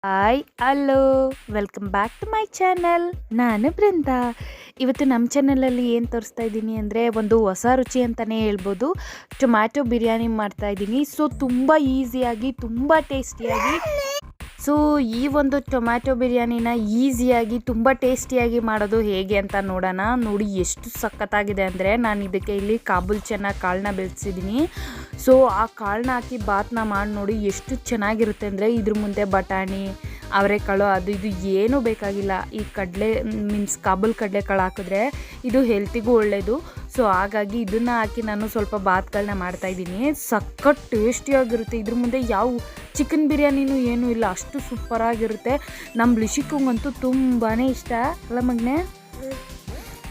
Hi hello welcome back to my channel. ನಾನು ಬೃಂದಾ. ಇವತ್ತು ನಮ್ಮ ಚಾನಲಲ್ಲಿ ಏನು ತೋರಿಸ್ತಾ ಇದ್ದೀನಿ ಅಂದರೆ ಒಂದು ಹೊಸ ರುಚಿ ಅಂತಲೇ ಹೇಳ್ಬೋದು. ಟೊಮ್ಯಾಟೊ ಬಿರಿಯಾನಿ ಮಾಡ್ತಾ ಇದ್ದೀನಿ. ಸೊ ತುಂಬ ಈಸಿಯಾಗಿ ತುಂಬ ಟೇಸ್ಟಿಯಾಗಿ ಈ ಒಂದು ಟೊಮ್ಯಾಟೊ ಬಿರಿಯಾನಿನ ಈಸಿಯಾಗಿ ತುಂಬ ಟೇಸ್ಟಿಯಾಗಿ ಮಾಡೋದು ಹೇಗೆ ಅಂತ ನೋಡೋಣ. ನೋಡಿ ಎಷ್ಟು ಸಖತ್ತಾಗಿದೆ ಅಂದರೆ ನಾನು ಇದಕ್ಕೆ ಇಲ್ಲಿ ಕಾಬೂಲ್ ಚೆನ್ನ ಕಾಳನ್ನ ಬೆಳೆಸಿದ್ದೀನಿ. ಸೊ ಆ ಕಾಳನ್ನ ಹಾಕಿ ಬಾತ್ನ ಮಾಡಿ ನೋಡಿ ಎಷ್ಟು ಚೆನ್ನಾಗಿರುತ್ತೆ ಅಂದರೆ ಇದ್ರ ಮುಂದೆ ಬಟಾಣಿ ಅವರೆಕಾಳು ಅದು ಇದು ಏನೂ ಬೇಕಾಗಿಲ್ಲ. ಈ ಕಾಬೂಲ್ ಕಡಲೆಕಾಳು ಹಾಕಿದ್ರೆ ಇದು ಹೆಲ್ತಿಗೂ ಒಳ್ಳೆಯದು. ಸೊ ಹಾಗಾಗಿ ಇದನ್ನು ಹಾಕಿ ನಾನು ಸ್ವಲ್ಪ ಬಾತ್ಗಳನ್ನ ಮಾಡ್ತಾಯಿದ್ದೀನಿ. ಸಖತ್ ಟೇಸ್ಟಿಯಾಗಿರುತ್ತೆ. ಇದ್ರ ಮುಂದೆ ಯಾವ ಚಿಕನ್ ಬಿರಿಯಾನಿನೂ ಏನೂ ಇಲ್ಲ, ಅಷ್ಟು ಸೂಪರಾಗಿರುತ್ತೆ. ನಮ್ಮ ಲಿಶಿಕಂಗಂತೂ ತುಂಬಾ ಇಷ್ಟ ಅಲ್ಲ ಮಗನೆ?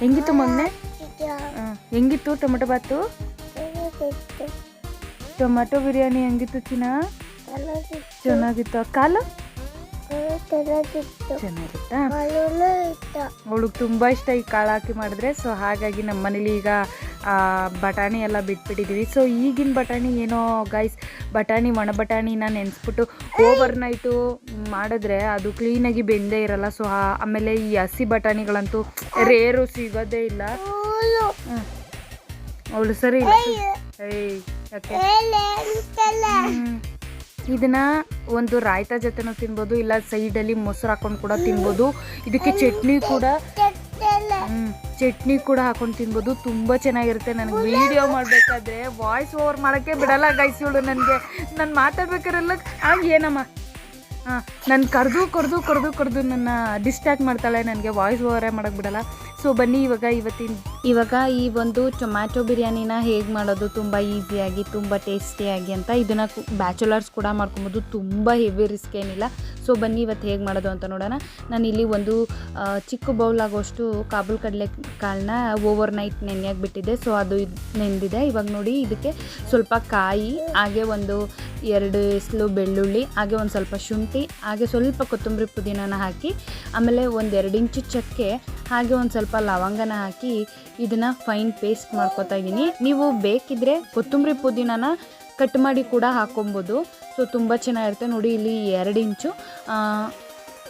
ಹೆಂಗಿತ್ತು ಮಗನೆ? ಹೆಂಗಿತ್ತು ಟೊಮೆಟೊ ಬಾತು? ಟೊಮೆಟೊ ಬಿರಿಯಾನಿ ಹೆಂಗಿತ್ತು ಚಿನ್ನ? ಚೆನ್ನಾಗಿತ್ತು. ಕಾಲು ಚೆನ್ನಾಗಿತ್ತಾ? ಅವಳಿಗೆ ತುಂಬ ಇಷ್ಟ ಈ ಕಾಳು ಹಾಕಿ ಮಾಡಿದ್ರೆ. ಸೊ ಹಾಗಾಗಿ ನಮ್ಮ ಮನೇಲಿ ಈಗ ಬಟಾಣಿ ಎಲ್ಲ ಬಿಟ್ಬಿಟ್ಟಿದ್ದೀವಿ. ಸೊ ಈಗಿನ ಬಟಾಣಿ ಏನೋ ಗೈಸ್, ಒಣ ಬಟಾಣಿನ ನೆನೆಸ್ಬಿಟ್ಟು ಓವರ್ ನೈಟು ಮಾಡಿದ್ರೆ ಅದು ಕ್ಲೀನಾಗಿ ಬೆಂದೇ ಇರಲ್ಲ. ಸೊ ಆಮೇಲೆ ಈ ಹಸಿ ಬಟಾಣಿಗಳಂತೂ ರೇರು ಸಿಗೋದೇ ಇಲ್ಲ. ಅವಳು ಸರಿ ಇಲ್ಲ. ಯಾಕೆ ಇದನ್ನ ಒಂದು ರಾಯ್ತ ಜೊತೆನೂ ತಿನ್ಬೋದು, ಇಲ್ಲ ಸೈಡಲ್ಲಿ ಮೊಸರು ಹಾಕೊಂಡು ಕೂಡ ತಿನ್ಬೋದು. ಇದಕ್ಕೆ ಚಟ್ನಿ ಕೂಡ ಹಾಕೊಂಡು ತಿನ್ಬೋದು. ತುಂಬ ಚೆನ್ನಾಗಿರುತ್ತೆ. ನನಗೆ ವಿಡಿಯೋ ಮಾಡಬೇಕಾದ್ರೆ ವಾಯ್ಸ್ ಓವರ್ ಮಾಡೋಕ್ಕೆ ಬಿಡಲ್ಲ ಗೈಸ್ ಇವಳು. ನಾನು ಮಾತಾಡ್ಬೇಕಾರೆಲ್ಲ ಏನಮ್ಮ ನಾನು ಕರೆದು ನನ್ನ ಡಿಸ್ಟ್ರಾಕ್ಟ್ ಮಾಡ್ತಾಳೆ. ನನಗೆ ವಾಯ್ಸ್ ಓವರೇ ಮಾಡೋಕ್ಕೆ ಬಿಡಲ್ಲ. ಸೊ ಬನ್ನಿ ಇವಾಗ ಈ ಒಂದು ಟೊಮ್ಯಾಟೊ ಬಿರಿಯಾನಿನ ಹೇಗೆ ಮಾಡೋದು ತುಂಬ ಈಸಿಯಾಗಿ ತುಂಬ ಟೇಸ್ಟಿಯಾಗಿ ಅಂತ. ಇದನ್ನು ಬ್ಯಾಚುಲರ್ಸ್ ಕೂಡ ಮಾಡ್ಕೊಬೋದು, ತುಂಬ ಹೆವಿ ರಿಸ್ಕ್ ಏನಿಲ್ಲ. ಸೊ ಬನ್ನಿ ಇವತ್ತು ಹೇಗೆ ಮಾಡೋದು ಅಂತ ನೋಡೋಣ. ನಾನಿಲ್ಲಿ ಒಂದು ಚಿಕ್ಕ ಬೌಲ್ ಆಗೋಷ್ಟು ಕಾಬೂಲ್ ಕಡಲೆಕಾಳನ್ನ ಓವರ್ ನೈಟ್ ನೆನೆಯಾಗಿ ಬಿಟ್ಟಿದ್ದೆ. ಸೊ ಅದು ನೆಂದಿದೆ. ಇವಾಗ ನೋಡಿ ಇದಕ್ಕೆ ಸ್ವಲ್ಪ ಕಾಯಿ, ಹಾಗೆ ಒಂದು 2 ಎಸ್ಲು ಬೆಳ್ಳುಳ್ಳಿ, ಹಾಗೆ ಒಂದು ಸ್ವಲ್ಪ ಶುಂಠಿ, ಹಾಗೆ ಸ್ವಲ್ಪ ಕೊತ್ತಂಬರಿ ಪುದೀನನ ಹಾಕಿ, ಆಮೇಲೆ ಒಂದು 2 ಇಂಚು ಚಕ್ಕೆ, ಹಾಗೆ ಒಂದು ಸ್ವಲ್ಪ ಲವಂಗನ ಹಾಕಿ ಇದನ್ನು ಫೈನ್ ಪೇಸ್ಟ್ ಮಾಡ್ಕೊತಾ ಇದ್ದೀನಿ. ನೀವು ಬೇಕಿದ್ದರೆ ಕೊತ್ತಂಬರಿ ಪುದೀನನ ಕಟ್ ಮಾಡಿ ಕೂಡ ಹಾಕ್ಕೊಬೋದು. ಸೊ ತುಂಬ ಚೆನ್ನಾಗಿರುತ್ತೆ. ನೋಡಿ ಇಲ್ಲಿ 2 ಇಂಚು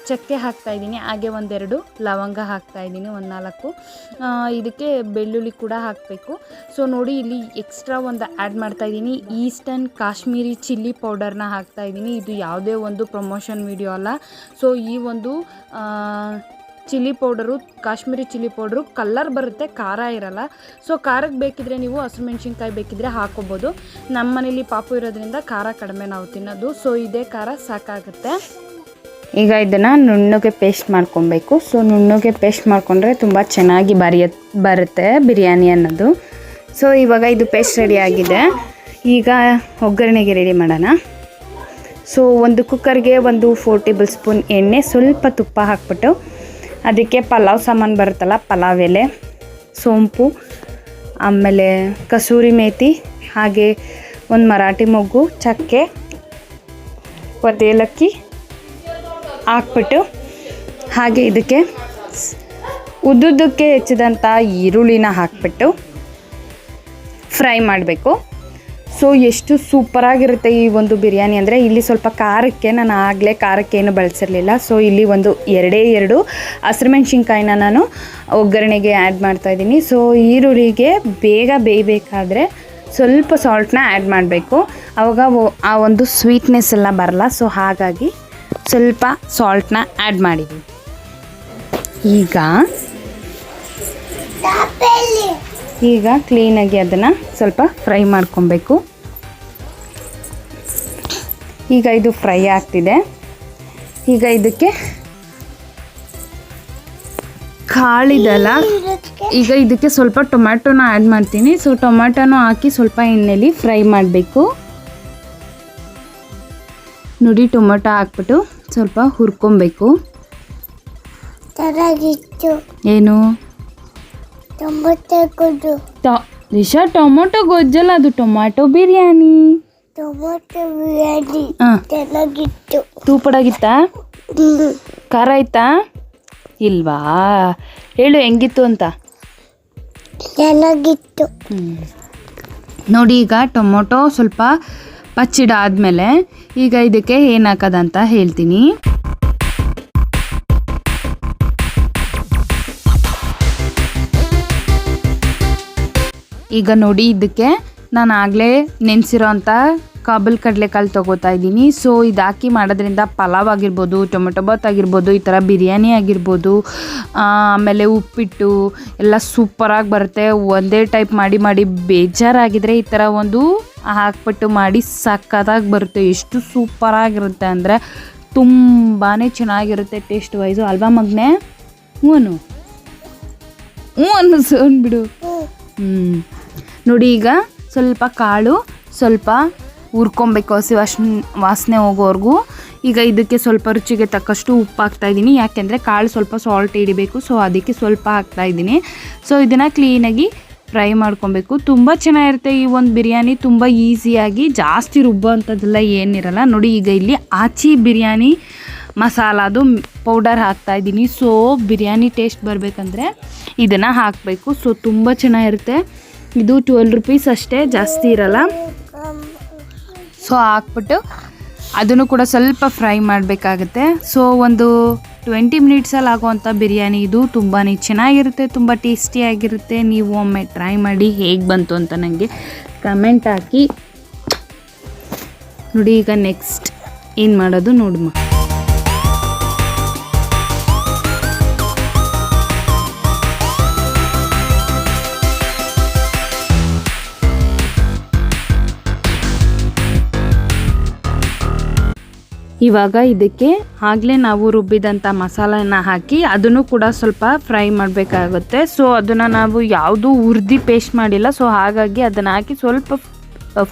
ಚಕ್ಕೆ ಹಾಕ್ತಾಯಿದ್ದೀನಿ, ಹಾಗೆ 1-2 ಲವಂಗ ಹಾಕ್ತಾಯಿದ್ದೀನಿ, 4 ಇದಕ್ಕೆ ಬೆಳ್ಳುಳ್ಳಿ ಕೂಡ ಹಾಕಬೇಕು. ಸೊ ನೋಡಿ ಇಲ್ಲಿ ಎಕ್ಸ್ಟ್ರಾ ಒಂದು ಆ್ಯಡ್ ಮಾಡ್ತಾಯಿದ್ದೀನಿ, ಈಸ್ಟರ್ನ್ ಕಾಶ್ಮೀರಿ ಚಿಲ್ಲಿ ಪೌಡರ್ನ ಹಾಕ್ತಾಯಿದ್ದೀನಿ. ಇದು ಯಾವುದೇ ಒಂದು ಪ್ರಮೋಷನ್ ವಿಡಿಯೋ ಅಲ್ಲ. ಸೊ ಈ ಒಂದು chilli powder, Kashmiri chilli powder colour ಬರುತ್ತೆ, ಖಾರ ಇರಲ್ಲ. ಸೊ ಖಾರಕ್ಕೆ ಬೇಕಿದ್ರೆ ನೀವು ಹಸಿಮೆಣ್ಸಿನ್ಕಾಯಿ ಬೇಕಿದ್ರೆ ಹಾಕ್ಕೊಬೋದು. ನಮ್ಮ ಮನೇಲಿ ಪಾಪು ಇರೋದ್ರಿಂದ ಖಾರ ಕಡಿಮೆ ನಾವು ತಿನ್ನೋದು. ಸೊ ಇದೇ ಖಾರ ಸಾಕಾಗುತ್ತೆ. ಈಗ ಇದನ್ನು ನುಣ್ಣಗೆ ಪೇಸ್ಟ್ ಮಾಡ್ಕೊಬೇಕು. ಸೊ ನುಣ್ಣಗೆ ಪೇಸ್ಟ್ ಮಾಡಿಕೊಂಡ್ರೆ ತುಂಬ ಚೆನ್ನಾಗಿ ಬರುತ್ತೆ ಬಿರಿಯಾನಿ ಅನ್ನೋದು. ಸೊ ಇವಾಗ ಇದು ಪೇಸ್ಟ್ ರೆಡಿ ಆಗಿದೆ. ಈಗ ಒಗ್ಗರಣೆಗೆ ರೆಡಿ ಮಾಡೋಣ. ಸೊ ಒಂದು ಕುಕ್ಕರ್ಗೆ ಒಂದು 4 ಟೇಬಲ್ ಸ್ಪೂನ್ ಎಣ್ಣೆ, ಸ್ವಲ್ಪ ತುಪ್ಪ ಹಾಕ್ಬಿಟ್ಟು ಅದಕ್ಕೆ ಪಲಾವ್ ಸಾಮಾನು ಬರುತ್ತಲ್ಲ, ಪಲಾವ್ ಎಲೆ, ಸೋಂಪು, ಆಮೇಲೆ ಕಸೂರಿ ಮೇಥಿ, ಹಾಗೆ ಒಂದು ಮರಾಠಿ ಮೊಗ್ಗು, ಚಕ್ಕೆ, ಒಂದು ಏಲಕ್ಕಿ ಹಾಕ್ಬಿಟ್ಟು, ಹಾಗೆ ಇದಕ್ಕೆ ಉದ್ದುದ್ದಕ್ಕೆ ಹೆಚ್ಚಿದಂಥ ಈರುಳ್ಳಿನ ಹಾಕ್ಬಿಟ್ಟು ಫ್ರೈ ಮಾಡಬೇಕು. ಸೊ ಎಷ್ಟು ಸೂಪರಾಗಿರುತ್ತೆ ಈ ಒಂದು ಬಿರಿಯಾನಿ ಅಂದರೆ. ಇಲ್ಲಿ ಸ್ವಲ್ಪ ಖಾರಕ್ಕೆ ನಾನು ಆಗಲೇ ಖಾರಕ್ಕೇನು ಬಳಸಿರಲಿಲ್ಲ. ಸೊ ಇಲ್ಲಿ ಒಂದು 2 ಹಸಿರುಮೆಣ್ಸಿನ್ಕಾಯಿನ ನಾನು ಒಗ್ಗರಣೆಗೆ ಆ್ಯಡ್ ಮಾಡ್ತಾಯಿದ್ದೀನಿ. ಸೊ ಈರುಳ್ಳಿಗೆ ಬೇಗ ಬೇಯಬೇಕಾದ್ರೆ ಸ್ವಲ್ಪ ಸಾಲ್ಟ್ನ ಆ್ಯಡ್ ಮಾಡಬೇಕು. ಆವಾಗ ಆ ಒಂದು ಸ್ವೀಟ್ನೆಸ್ ಎಲ್ಲ ಬರಲ್ಲ. ಸೊ ಹಾಗಾಗಿ ಸ್ವಲ್ಪ ಸಾಲ್ಟ್ನ ಆ್ಯಡ್ ಮಾಡಿದ್ದೀನಿ. ಈಗ ಕ್ಲೀನಾಗಿ ಅದನ್ನು ಸ್ವಲ್ಪ ಫ್ರೈ ಮಾಡ್ಕೊಬೇಕು. ಈಗ ಇದು ಫ್ರೈ ಆಗ್ತಿದೆ. ಈಗ ಇದಕ್ಕೆ ಕಾಳಿದಲ್ಲ, ಈಗ ಇದಕ್ಕೆ ಸ್ವಲ್ಪ ಟೊಮ್ಯಾಟೊನ ಆ್ಯಡ್ ಮಾಡ್ತೀನಿ. ಸೊ ಟೊಮ್ಯಾಟೊನ ಹಾಕಿ ಸ್ವಲ್ಪ ಎಣ್ಣೆಲಿ ಫ್ರೈ ಮಾಡಬೇಕು. ನೋಡಿ ಟೊಮೆಟೊ ಹಾಕ್ಬಿಟ್ಟು ಸ್ವಲ್ಪ ಹುರ್ಕೊಬೇಕು. ಏನು ರಿಷಾ? ಟೊಮೊಟೊ ಗೊಜ್ಜಲ್ಲ, ಅದು ಟೊಮ್ಯಾಟೊ ಬಿರಿಯಾನಿ. ತೂಪಡಾಗಿತ್ತಾ? ಖಾರ ಆಯ್ತಾ ಇಲ್ವಾ? ಹೇಳು ಹೆಂಗಿತ್ತು ಅಂತ. ನೋಡಿ ಈಗ ಟೊಮೊಟೊ ಸ್ವಲ್ಪ ಪಚ್ಚಿಡಾದ್ಮೇಲೆ ಈಗ ಇದಕ್ಕೆ ಏನು ಹಾಕೋದಂತ ಹೇಳ್ತೀನಿ. ಈಗ ನೋಡಿ ಇದಕ್ಕೆ ನಾನು ಆಗಲೇ ನೆನೆಸಿರೋ ಅಂಥ ಕಾಬಲ್ ಕಡಲೆಕಾಳು ತೊಗೋತಾ ಇದ್ದೀನಿ. ಸೊ ಇದು ಹಾಕಿ ಮಾಡೋದ್ರಿಂದ ಪಲಾವ್ ಆಗಿರ್ಬೋದು, ಟೊಮೆಟೊ ಬಾತ್ ಆಗಿರ್ಬೋದು, ಈ ಥರ ಬಿರಿಯಾನಿ ಆಗಿರ್ಬೋದು, ಆಮೇಲೆ ಉಪ್ಪಿಟ್ಟು ಎಲ್ಲ ಸೂಪರಾಗಿ ಬರುತ್ತೆ. ಒಂದೇ ಟೈಪ್ ಮಾಡಿ ಮಾಡಿ ಬೇಜಾರಾಗಿದ್ದರೆ ಈ ಥರ ಒಂದು ಹಾಕ್ಬಿಟ್ಟು ಮಾಡಿ ಸಕ್ಕತ್ತಾಗಿ ಬರುತ್ತೆ. ಎಷ್ಟು ಸೂಪರಾಗಿರುತ್ತೆ ಅಂದರೆ ತುಂಬಾ ಚೆನ್ನಾಗಿರುತ್ತೆ ಟೇಸ್ಟ್ ವೈಸು ಅಲ್ವಾ ಮಗನೇ? ಹ್ಞೂ ಹ್ಞೂ ಸೋನ್ಬಿಡು. ನೋಡಿ ಈಗ ಸ್ವಲ್ಪ ಕಾಳು ಸ್ವಲ್ಪ ಹುರ್ಕೊಬೇಕು ಹಸಿ ವಾಸನೆ ಹೋಗೋವರೆಗೂ. ಈಗ ಇದಕ್ಕೆ ಸ್ವಲ್ಪ ರುಚಿಗೆ ತಕ್ಕಷ್ಟು ಉಪ್ಪು ಹಾಕ್ತಾಯಿದ್ದೀನಿ, ಯಾಕೆಂದರೆ ಕಾಳು ಸ್ವಲ್ಪ ಸಾಲ್ಟ್ ಹಿಡಿಬೇಕು. ಸೊ ಅದಕ್ಕೆ ಸ್ವಲ್ಪ ಹಾಕ್ತಾಯಿದ್ದೀನಿ. ಸೊ ಇದನ್ನು ಕ್ಲೀನಾಗಿ ಫ್ರೈ ಮಾಡ್ಕೊಬೇಕು. ತುಂಬ ಚೆನ್ನಾಗಿರುತ್ತೆ ಈ ಒಂದು ಬಿರಿಯಾನಿ. ತುಂಬ ಈಸಿಯಾಗಿ ಜಾಸ್ತಿ ರುಬ್ಬೋ ಅಂಥದ್ದೆಲ್ಲ ಏನಿರಲ್ಲ. ನೋಡಿ ಈಗ ಇಲ್ಲಿ ಆಚಿ ಬಿರಿಯಾನಿ ಮಸಾಲದು ಪೌಡರ್ ಹಾಕ್ತಾಯಿದ್ದೀನಿ. ಸೊ ಬಿರಿಯಾನಿ ಟೇಸ್ಟ್ ಬರಬೇಕಂದ್ರೆ ಇದನ್ನು ಹಾಕಬೇಕು. ಸೊ ತುಂಬ ಚೆನ್ನಾಗಿರುತ್ತೆ. ಇದು 12 ರೂಪೀಸ್ ಅಷ್ಟೇ, ಜಾಸ್ತಿ ಇರಲ್ಲ. ಸೊ ಹಾಕ್ಬಿಟ್ಟು ಅದನ್ನು ಕೂಡ ಸ್ವಲ್ಪ ಫ್ರೈ ಮಾಡಬೇಕಾಗುತ್ತೆ. ಸೊ ಒಂದು 20 ಮಿನಿಟ್ಸಲ್ಲಿ ಆಗುವಂಥ ಬಿರಿಯಾನಿ ಇದು. ತುಂಬಾ ಚೆನ್ನಾಗಿರುತ್ತೆ, ತುಂಬ ಟೇಸ್ಟಿಯಾಗಿರುತ್ತೆ. ನೀವು ಒಮ್ಮೆ ಟ್ರೈ ಮಾಡಿ ಹೇಗೆ ಬಂತು ಅಂತ ನನಗೆ ಕಮೆಂಟ್ ಹಾಕಿ. ನೋಡಿ ಈಗ ನೆಕ್ಸ್ಟ್ ಏನು ಮಾಡೋದು ನೋಡಮ್ಮ. ಇವಾಗ ಇದಕ್ಕೆ ಆಗಲೇ ನಾವು ರುಬ್ಬಿದಂಥ ಮಸಾಲೆನ ಹಾಕಿ ಅದನ್ನು ಕೂಡ ಸ್ವಲ್ಪ ಫ್ರೈ ಮಾಡಬೇಕಾಗುತ್ತೆ. ಸೊ ಅದನ್ನು ನಾವು ಯಾವುದೂ ಹುರಿದು ಪೇಸ್ಟ್ ಮಾಡಿಲ್ಲ. ಸೊ ಹಾಗಾಗಿ ಅದನ್ನು ಹಾಕಿ ಸ್ವಲ್ಪ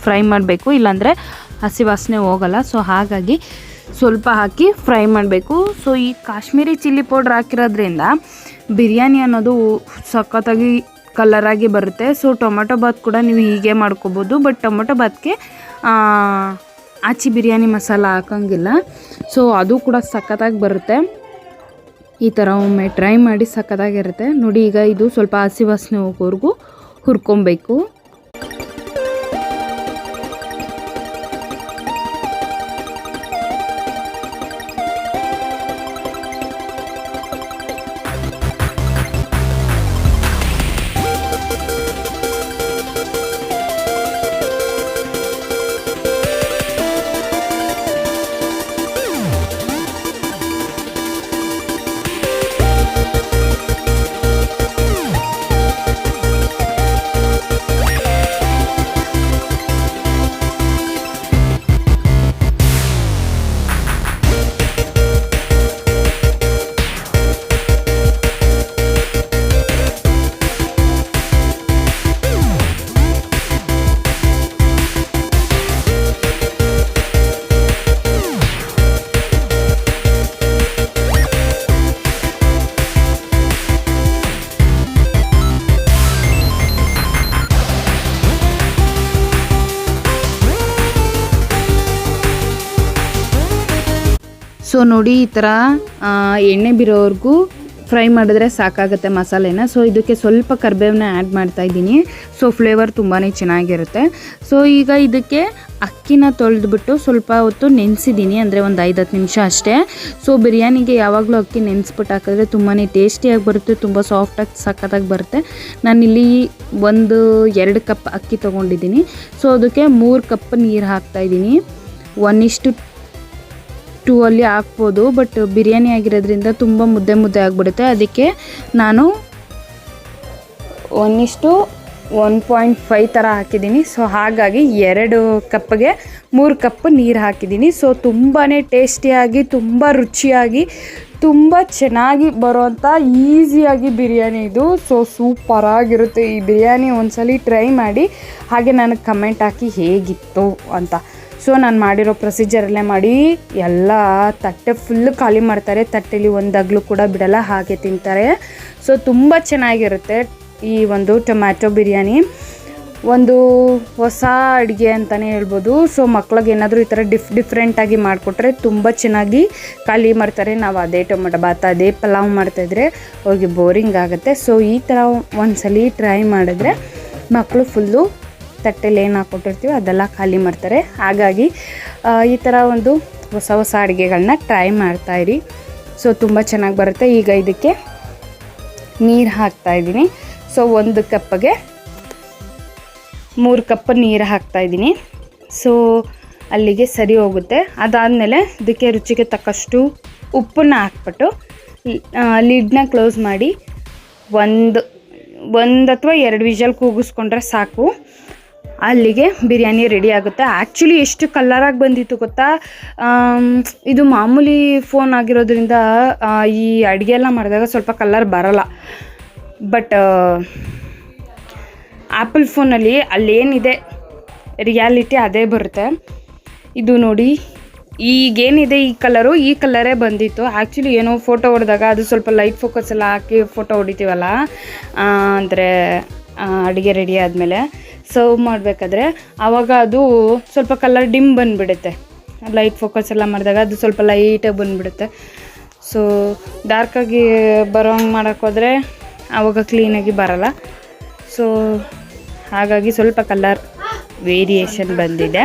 ಫ್ರೈ ಮಾಡಬೇಕು, ಇಲ್ಲಾಂದರೆ ಹಸಿ ವಾಸನೆ ಹೋಗಲ್ಲ. ಸೊ ಹಾಗಾಗಿ ಸ್ವಲ್ಪ ಹಾಕಿ ಫ್ರೈ ಮಾಡಬೇಕು. ಸೊ ಈ ಕಾಶ್ಮೀರಿ ಚಿಲ್ಲಿ ಪೌಡ್ರ್ ಹಾಕಿರೋದ್ರಿಂದ ಬಿರಿಯಾನಿ ಅನ್ನೋದು ಸಖತ್ತಾಗಿ ಕಲರಾಗಿ ಬರುತ್ತೆ. ಸೊ ಟೊಮೆಟೊ ಬಾತ್ ಕೂಡ ನೀವು ಹೀಗೆ ಮಾಡ್ಕೋಬೋದು. ಬಟ್ ಟೊಮೆಟೊ ಬಾತ್ಗೆ ಆಚಿ ಬಿರಿಯಾನಿ ಮಸಾಲ ಹಾಕೋಂಗಿಲ್ಲ. ಸೊ ಅದು ಕೂಡ ಸಖತ್ತಾಗಿ ಬರುತ್ತೆ. ಈ ಥರ ಒಮ್ಮೆ ಟ್ರೈ ಮಾಡಿ, ಸಖತ್ತಾಗಿರುತ್ತೆ. ನೋಡಿ ಈಗ ಇದು ಸ್ವಲ್ಪ ಹಸಿ ವಾಸನೆ ಹೋಗೋವರೆಗೂ ಹುರ್ಕೊಬೇಕು. ಸೊ ನೋಡಿ ಈ ಥರ ಎಣ್ಣೆ ಬಿರೋವರೆಗೂ ಫ್ರೈ ಮಾಡಿದ್ರೆ ಸಾಕಾಗುತ್ತೆ ಮಸಾಲೆನ. ಸೊ ಇದಕ್ಕೆ ಸ್ವಲ್ಪ ಕರಿಬೇವನ್ನ ಆ್ಯಡ್ ಮಾಡ್ತಾಯಿದ್ದೀನಿ. ಸೊ ಫ್ಲೇವರ್ ತುಂಬಾ ಚೆನ್ನಾಗಿರುತ್ತೆ. ಸೊ ಈಗ ಇದಕ್ಕೆ ಅಕ್ಕಿನ ತೊಳೆದ್ಬಿಟ್ಟು ಸ್ವಲ್ಪ ಹೊತ್ತು ನೆನೆಸಿದ್ದೀನಿ, ಅಂದರೆ ಒಂದು 5-10 ನಿಮಿಷ ಅಷ್ಟೇ. ಸೊ ಬಿರಿಯಾನಿಗೆ ಯಾವಾಗಲೂ ಅಕ್ಕಿ ನೆನೆಸ್ಬಿಟ್ಟು ಹಾಕಿದ್ರೆ ತುಂಬಾ ಟೇಸ್ಟಿಯಾಗಿ ಬರುತ್ತೆ, ತುಂಬ ಸಾಫ್ಟಾಗಿ ಸಖತ್ತಾಗಿ ಬರುತ್ತೆ. ನಾನಿಲ್ಲಿ 2 ಕಪ್ ಅಕ್ಕಿ ತೊಗೊಂಡಿದ್ದೀನಿ. ಸೊ ಅದಕ್ಕೆ 3 ಕಪ್ ನೀರು ಹಾಕ್ತಾಯಿದ್ದೀನಿ. 1:2 ಅಲ್ಲಿ ಹಾಕ್ಬೋದು, ಬಟ್ ಬಿರಿಯಾನಿ ಆಗಿರೋದ್ರಿಂದ ತುಂಬ ಮುದ್ದೆ ಆಗಿಬಿಡುತ್ತೆ. ಅದಕ್ಕೆ ನಾನು 1:1.5 ಥರ ಹಾಕಿದ್ದೀನಿ. ಸೊ ಹಾಗಾಗಿ 2 ಕಪ್ಗೆ 3 ಕಪ್ ನೀರು ಹಾಕಿದ್ದೀನಿ. ಸೊ ತುಂಬಾ ಟೇಸ್ಟಿಯಾಗಿ, ತುಂಬ ರುಚಿಯಾಗಿ, ತುಂಬ ಚೆನ್ನಾಗಿ ಬರೋವಂಥ ಈಸಿಯಾಗಿ ಬಿರಿಯಾನಿ ಇದು. ಸೊ ಸೂಪರಾಗಿರುತ್ತೆ ಈ ಬಿರಿಯಾನಿ. ಒಂದ್ಸಲಿ ಟ್ರೈ ಮಾಡಿ, ಹಾಗೆ ನನಗೆ ಕಮೆಂಟ್ ಹಾಕಿ ಹೇಗಿತ್ತು ಅಂತ. ಸೊ ನಾನು ಮಾಡಿರೋ ಪ್ರೊಸೀಜರಲ್ಲೇ ಮಾಡಿ ಎಲ್ಲ ತಟ್ಟೆ ಫುಲ್ಲು ಖಾಲಿ ಮಾಡ್ತಾರೆ. ತಟ್ಟೆಲಿ ಒಂದು ಅಗ್ಲು ಕೂಡ ಬಿಡಲ್ಲ, ಹಾಗೆ ತಿಂತಾರೆ. ಸೊ ತುಂಬ ಚೆನ್ನಾಗಿರುತ್ತೆ ಈ ಒಂದು ಟೊಮ್ಯಾಟೊ ಬಿರಿಯಾನಿ. ಒಂದು ಹೊಸ ಅಡುಗೆ ಅಂತಲೇ ಹೇಳ್ಬೋದು. ಸೊ ಮಕ್ಳಿಗೆ ಏನಾದರೂ ಈ ಥರ ಡಿಫ್ರೆಂಟಾಗಿ ಮಾಡಿಕೊಟ್ರೆ ತುಂಬ ಚೆನ್ನಾಗಿ ಖಾಲಿ ಮಾಡ್ತಾರೆ. ನಾವು ಅದೇ ಟೊಮೆಟೊ ಬಾತ್, ಅದೇ ಪಲಾವ್ ಮಾಡ್ತಾಯಿದ್ರೆ ಅವ್ರಿಗೆ ಬೋರಿಂಗ್ ಆಗುತ್ತೆ. ಸೊ ಈ ಥರ ಒಂದ್ಸಲಿ ಟ್ರೈ ಮಾಡಿದ್ರೆ ಮಕ್ಕಳು ಫುಲ್ಲು ತಟ್ಟೆಲಿ ಏನು ಹಾಕ್ಕೊಟ್ಟಿರ್ತೀವಿ ಅದೆಲ್ಲ ಖಾಲಿ ಮಾಡ್ತಾರೆ. ಹಾಗಾಗಿ ಈ ಥರ ಒಂದು ಹೊಸ ಅಡುಗೆಗಳನ್ನ ಟ್ರೈ ಮಾಡ್ತಾಯಿರಿ. ಸೊ ತುಂಬ ಚೆನ್ನಾಗಿ ಬರುತ್ತೆ. ಈಗ ಇದಕ್ಕೆ ನೀರು ಹಾಕ್ತಾಯಿದ್ದೀನಿ. ಸೊ 1 ಕಪ್ಗೆ 3 ಕಪ್ ನೀರು ಹಾಕ್ತಾಯಿದ್ದೀನಿ. ಸೊ ಅಲ್ಲಿಗೆ ಸರಿ ಹೋಗುತ್ತೆ. ಅದಾದಮೇಲೆ ಇದಕ್ಕೆ ರುಚಿಗೆ ತಕ್ಕಷ್ಟು ಉಪ್ಪನ್ನ ಹಾಕ್ಬಿಟ್ಟು ಲಿಡ್ನ ಕ್ಲೋಸ್ ಮಾಡಿ ಒಂದು ಅಥವಾ 2 ವಿಷಲ್ ಕೂಗಿಸ್ಕೊಂಡ್ರೆ ಸಾಕು. ಅಲ್ಲಿಗೆ ಬಿರಿಯಾನಿ ರೆಡಿ ಆಗುತ್ತೆ. ಆ್ಯಕ್ಚುಲಿ ಎಷ್ಟು ಕಲರಾಗಿ ಬಂದಿತ್ತು ಗೊತ್ತಾ. ಇದು ಮಾಮೂಲಿ ಫೋನ್ ಆಗಿರೋದ್ರಿಂದ ಈ ಅಡುಗೆ ಎಲ್ಲ ಮಾಡಿದಾಗ ಸ್ವಲ್ಪ ಕಲರ್ ಬರಲ್ಲ. ಬಟ್ ಆ್ಯಪಲ್ ಫೋನಲ್ಲಿ ಅಲ್ಲೇನಿದೆ ರಿಯಾಲಿಟಿ ಅದೇ ಬರುತ್ತೆ. ಇದು ನೋಡಿ, ಈಗೇನಿದೆ ಈ ಕಲರೇ ಬಂದಿತ್ತು. ಆ್ಯಕ್ಚುಲಿ ಏನೋ ಫೋಟೋ ಹೊಡೆದಾಗ ಅದು ಸ್ವಲ್ಪ ಲೈಟ್ ಫೋಕಸ್ ಎಲ್ಲ ಹಾಕಿ ಫೋಟೋ ಹೊಡಿತೀವಲ್ಲ, ಅಂದರೆ ಅಡುಗೆ ರೆಡಿ ಆದಮೇಲೆ ಸರ್ವ್ ಮಾಡಬೇಕಾದ್ರೆ ಆವಾಗ ಅದು ಸ್ವಲ್ಪ ಕಲರ್ ಡಿಮ್ ಬಂದುಬಿಡುತ್ತೆ. ಲೈಟ್ ಫೋಕಸ್ ಎಲ್ಲ ಮಾಡಿದಾಗ ಅದು ಸ್ವಲ್ಪ ಲೈಟಾಗಿ ಬಂದುಬಿಡುತ್ತೆ. ಸೊ ಡಾರ್ಕಾಗಿ ಬರೋ ಹಂಗೆ ಮಾಡೋಕ್ಕೋದ್ರೆ ಆವಾಗ ಕ್ಲೀನಾಗಿ ಬರಲ್ಲ. ಸೊ ಹಾಗಾಗಿ ಸ್ವಲ್ಪ ಕಲರ್ ವೇರಿಯೇಷನ್ ಬಂದಿದೆ.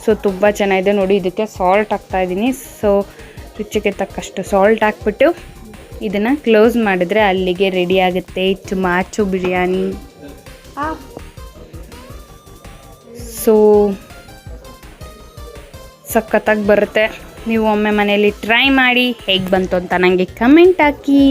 ಸೊ ತುಂಬ ಚೆನ್ನಾಗಿದೆ ನೋಡಿ. ಇದಕ್ಕೆ ಸಾಲ್ಟ್ ಹಾಕ್ತಾಯಿದ್ದೀನಿ. ಸೊ ರುಚಿಗೆ ತಕ್ಕಷ್ಟು ಸಾಲ್ಟ್ ಹಾಕ್ಬಿಟ್ಟು ಇದನ್ನು ಕ್ಲೋಸ್ ಮಾಡಿದ್ರೆ ಅಲ್ಲಿಗೆ ರೆಡಿ ಆಗುತ್ತೆ ಟೊಮ್ಯಾಟೊ ಬಿರಿಯಾನಿ. ಸೊ ಸಖತ್ತಾಗಿ ಬರುತ್ತೆ. ನೀವು ಒಮ್ಮೆ ಮನೆಯಲ್ಲಿ ಟ್ರೈ ಮಾಡಿ ಹೇಗೆ ಬಂತು ಅಂತ ನನಗೆ ಕಮೆಂಟ್ ಹಾಕಿ.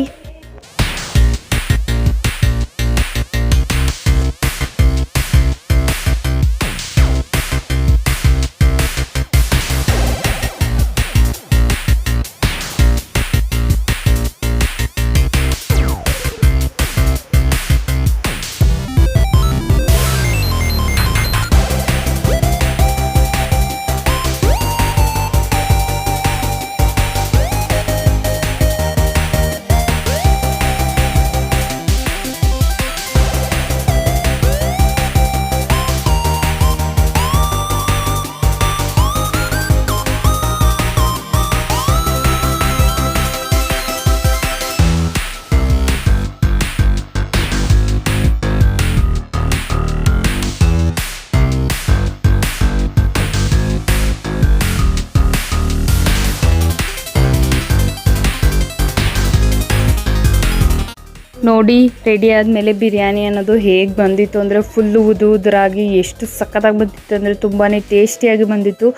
ನೋಡಿ ರೆಡಿ ಆದಮೇಲೆ ಬಿರಿಯಾನಿ ಅನ್ನೋದು ಹೇಗೆ ಬಂದಿತ್ತು ಅಂದರೆ ಫುಲ್ಲು ಉದುರಾಗಿ ಎಷ್ಟು ಸಖತ್ತಾಗಿ ಬಂದಿತ್ತು ಅಂದರೆ ತುಂಬಾ ಟೇಸ್ಟಿಯಾಗಿ ಬಂದಿತ್ತು.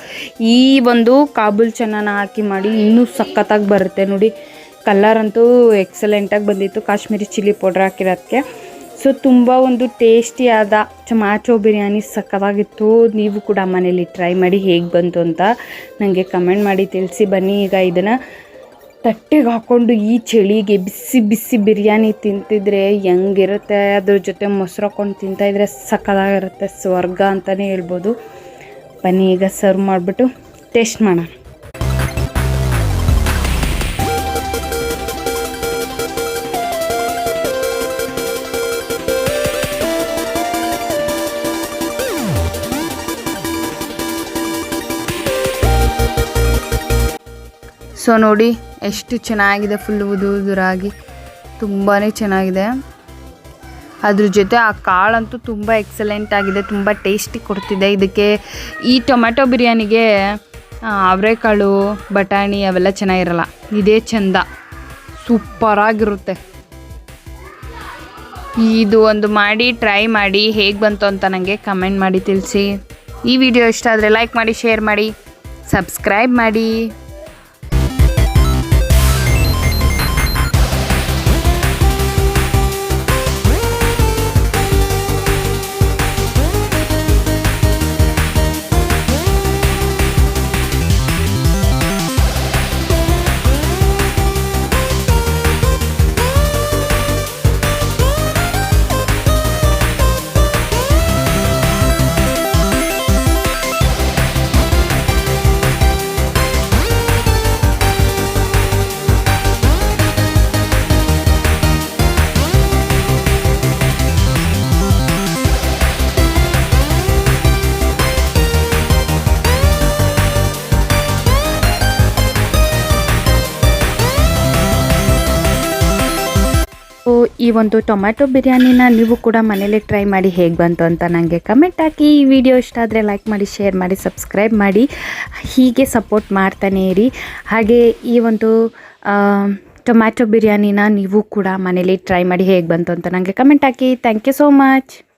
ಈ ಒಂದು ಕಾಬೂಲ್ ಚನ್ನಾನ ಹಾಕಿ ಮಾಡಿ ಇನ್ನೂ ಸಖತ್ತಾಗಿ ಬರುತ್ತೆ ನೋಡಿ. ಕಲರ್ ಅಂತೂ ಎಕ್ಸಲೆಂಟಾಗಿ ಬಂದಿತ್ತು ಕಾಶ್ಮೀರಿ ಚಿಲ್ಲಿ ಪೌಡ್ರ್ ಹಾಕಿರೋದಕ್ಕೆ. ಸೊ ತುಂಬ ಒಂದು ಟೇಸ್ಟಿಯಾದ ಟೊಮ್ಯಾಟೊ ಬಿರಿಯಾನಿ ಸಖತ್ತಾಗಿತ್ತು. ನೀವು ಕೂಡ ಮನೇಲಿ ಟ್ರೈ ಮಾಡಿ ಹೇಗೆ ಬಂತು ಅಂತ ನನಗೆ ಕಮೆಂಟ್ ಮಾಡಿ ತಿಳಿಸಿ. ಬನ್ನಿ ಈಗ ಇದನ್ನು ತಟ್ಟೆಗೆ ಹಾಕ್ಕೊಂಡು ಈ ಚಳಿಗೆ ಬಿಸಿ ಬಿಸಿ ಬಿರಿಯಾನಿ ತಿಂತಿದ್ರೆ ಹೆಂಗಿರುತ್ತೆ. ಅದ್ರ ಜೊತೆ ಮೊಸರು ಹಾಕ್ಕೊಂಡು ತಿಂತಾಯಿದ್ರೆ ಸಖತ್ತಾಗಿರುತ್ತೆ, ಸ್ವರ್ಗ ಅಂತಲೇ ಹೇಳ್ಬೋದು. ಬನ್ನಿ ಈಗ ಸರ್ವ್ ಮಾಡಿಬಿಟ್ಟು ಟೇಸ್ಟ್ ಮಾಡೋಣ. ಸೊ ನೋಡಿ ಎಷ್ಟು ಚೆನ್ನಾಗಿದೆ, ಫುಲ್ ಉದುರಾಗಿ ತುಂಬಾ ಚೆನ್ನಾಗಿದೆ. ಅದ್ರ ಜೊತೆ ಆ ಕಾಳಂತೂ ತುಂಬ ಎಕ್ಸಲೆಂಟ್ ಆಗಿದೆ, ತುಂಬ ಟೇಸ್ಟಿ ಕೊಡ್ತಿದೆ. ಇದಕ್ಕೆ ಈ ಟೊಮ್ಯಾಟೊ ಬಿರಿಯಾನಿಗೆ ಅವರೆಕಾಳು ಬಟಾಣಿ ಅವೆಲ್ಲ ಚೆನ್ನಾಗಿರಲ್ಲ, ಇದೇ ಚೆಂದ, ಸೂಪರಾಗಿರುತ್ತೆ. ಇದು ಒಂದು ಮಾಡಿ ಟ್ರೈ ಮಾಡಿ ಹೇಗೆ ಬಂತು ಅಂತ ನನಗೆ ಕಮೆಂಟ್ ಮಾಡಿ ತಿಳಿಸಿ. ಈ ವಿಡಿಯೋ ಇಷ್ಟ ಆದರೆ ಲೈಕ್ ಮಾಡಿ, ಶೇರ್ ಮಾಡಿ, ಸಬ್ಸ್ಕ್ರೈಬ್ ಮಾಡಿ. ಈ ಒಂದು ಟೊಮ್ಯಾಟೊ ಬಿರಿಯಾನಿನ ನೀವು ಕೂಡ ಮನೇಲಿ ಟ್ರೈ ಮಾಡಿ ಹೇಗೆ ಬಂತು ಅಂತ ನನಗೆ ಕಮೆಂಟ್ ಹಾಕಿ. ಈ ವಿಡಿಯೋ ಇಷ್ಟ ಆದರೆ ಲೈಕ್ ಮಾಡಿ, ಶೇರ್ ಮಾಡಿ, ಸಬ್ಸ್ಕ್ರೈಬ್ ಮಾಡಿ. ಹೀಗೆ ಸಪೋರ್ಟ್ ಮಾಡ್ತಾನೇ ಇರಿ. ಹಾಗೆ ಈ ಒಂದು ಟೊಮ್ಯಾಟೊ ಬಿರಿಯಾನಿನ ನೀವು ಕೂಡ ಮನೇಲಿ ಟ್ರೈ ಮಾಡಿ ಹೇಗೆ ಬಂತು ಅಂತ ನನಗೆ ಕಮೆಂಟ್ ಹಾಕಿ. Thank you so much.